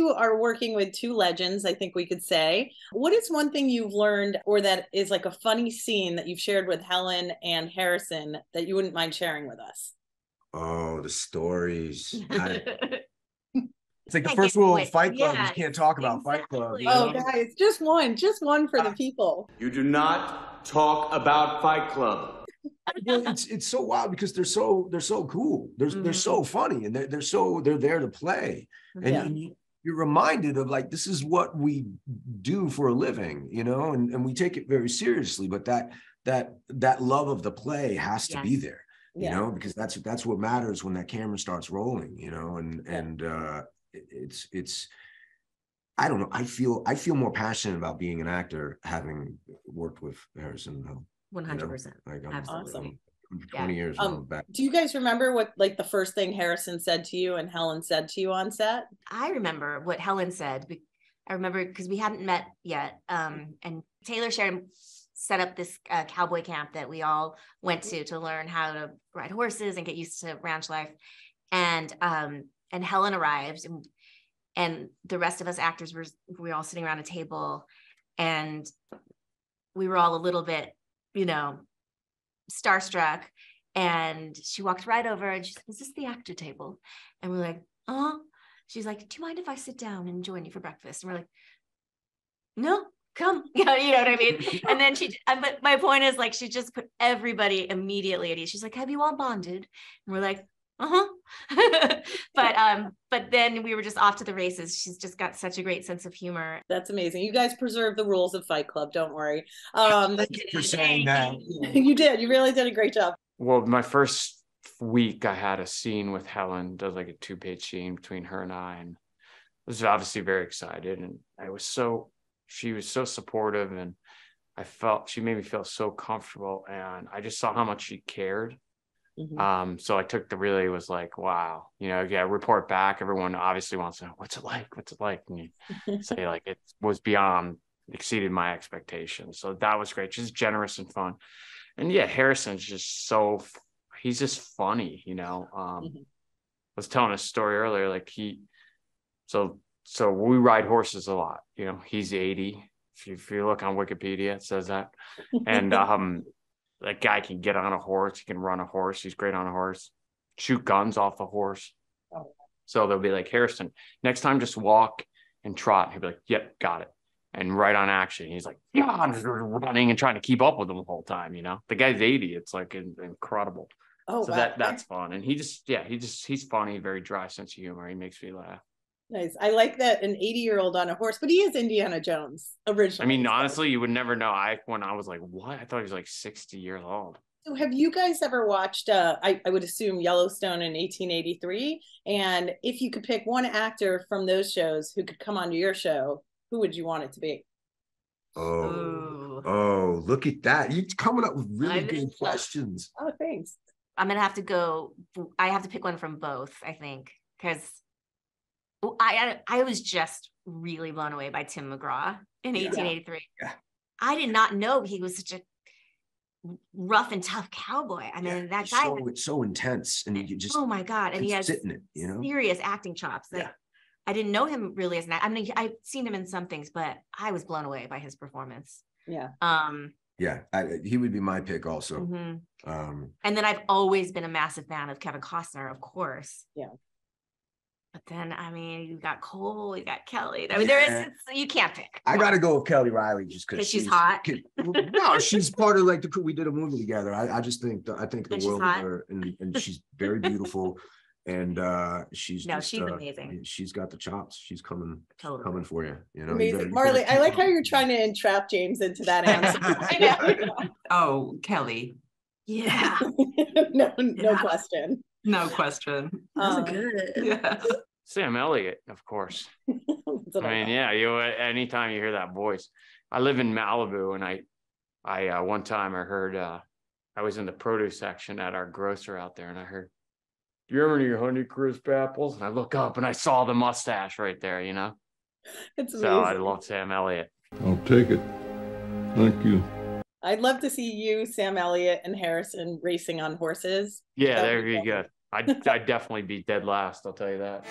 you are working with two legends, I think we could say. What is one thing you've learned, or that is like a funny scene that you've shared with Helen and Harrison that you wouldn't mind sharing with us? Oh, the stories. It's like the first rule of Fight Club. You can't talk about exactly. Fight Club. You Oh, know? guys, just one for the people. You do not talk about Fight Club. Well, it's so wild because they're so cool. They're so funny, and they're there to play. And you're reminded of, like, this is what we do for a living, you know, and we take it very seriously. But that love of the play has to be there, you know, because that's what matters when that camera starts rolling, you know, and it's I don't know. I feel more passionate about being an actor having worked with Harrison. 100%. Like, awesome. 20 years back. Do you guys remember what, like, the first thing Harrison said to you and Helen said to you on set? I remember what Helen said. I remember because we hadn't met yet. And Taylor Sheridan set up this cowboy camp that we all went to learn how to ride horses and get used to ranch life. And Helen arrived, and the rest of us actors we were all sitting around a table, and we were all a little bit, you know, starstruck. And she walked right over and she said, "Is this the actor table?" And we're like, "Uh-huh." She's like, "Do you mind if I sit down and join you for breakfast?" And we're like, "No, come." Yeah, you know what I mean? And then but my point is, like, she just put everybody immediately at ease. She's like, "Have you all bonded?" And we're like, "Uh-huh." But then we were just off to the races. She's just got such a great sense of humor. That's amazing. You guys preserved the rules of Fight Club. Don't worry. Thank you for saying that. You did. You really did a great job. Well, my first week, I had a scene with Helen. Does like a 2-page scene between her and I was obviously very excited. And she was so supportive, and she made me feel so comfortable. And I just saw how much she cared. Mm-hmm. So I took was like, wow, you know, report back. Everyone obviously wants to know, what's it like? And you say, like, it was exceeded my expectations. So that was great. Just generous and fun. And Harrison's just he's just funny, you know. I was telling a story earlier, like so we ride horses a lot, you know. He's 80. If you look on Wikipedia, it says that. And that guy can get on a horse. He can run a horse. He's great on a horse. Shoot guns off the horse. Oh. So they'll be like, "Harrison, next time just walk and trot." He'll be like, "Yep, got it." And right on action, he's like, running and trying to keep up with them the whole time. You know, the guy's 80. It's like incredible. Oh, so wow. That's fun. And he's funny, very dry sense of humor. He makes me laugh. Nice. I like that, an 80-year-old on a horse, but he is Indiana Jones originally. I mean, honestly, you would never know. When I was like, what? I thought he was like 60 years old. So have you guys ever watched, I would assume, Yellowstone in 1883? And if you could pick one actor from those shows who could come onto your show, who would you want it to be? Oh, look at that. You're coming up with really good questions. Oh, thanks. I'm going to have to go. I have to pick one from both, I think, because I was just really blown away by Tim McGraw in 1883. Yeah. I did not know he was such a rough and tough cowboy. I mean, that guy. It's so intense, and you just, oh my God, and he has sit in it, you know, serious acting chops. Like, I didn't know him really as an actor. I mean, I've seen him in some things, but I was blown away by his performance. Yeah. He would be my pick also. Mm-hmm. And then I've always been a massive fan of Kevin Costner, of course. Yeah. But then, I mean, you got Cole, you got Kelly. I mean, you can't pick. I got to go with Kelly Riley just because she's hot. No, she's part of, like, we did a movie together. I just think the world of her, and she's very beautiful, and she's amazing. She's got the chops. She's coming for you. You know, amazing. Marley, I like how you're trying to entrap James into that answer. Oh, Kelly. Yeah. No question. No question. That's good. Yeah. Sam Elliott, of course. I mean, anytime you hear that voice. I live in Malibu, and I one time I heard, I was in the produce section at our grocer out there, and I heard, "Do you ever need your Honeycrisp apples?" And I look up and I saw the mustache right there, you know? It's amazing. So I love Sam Elliott. I'll take it. Thank you. I'd love to see you, Sam Elliott, and Harrison racing on horses. Yeah, that'd be good. I'd definitely be dead last, I'll tell you that.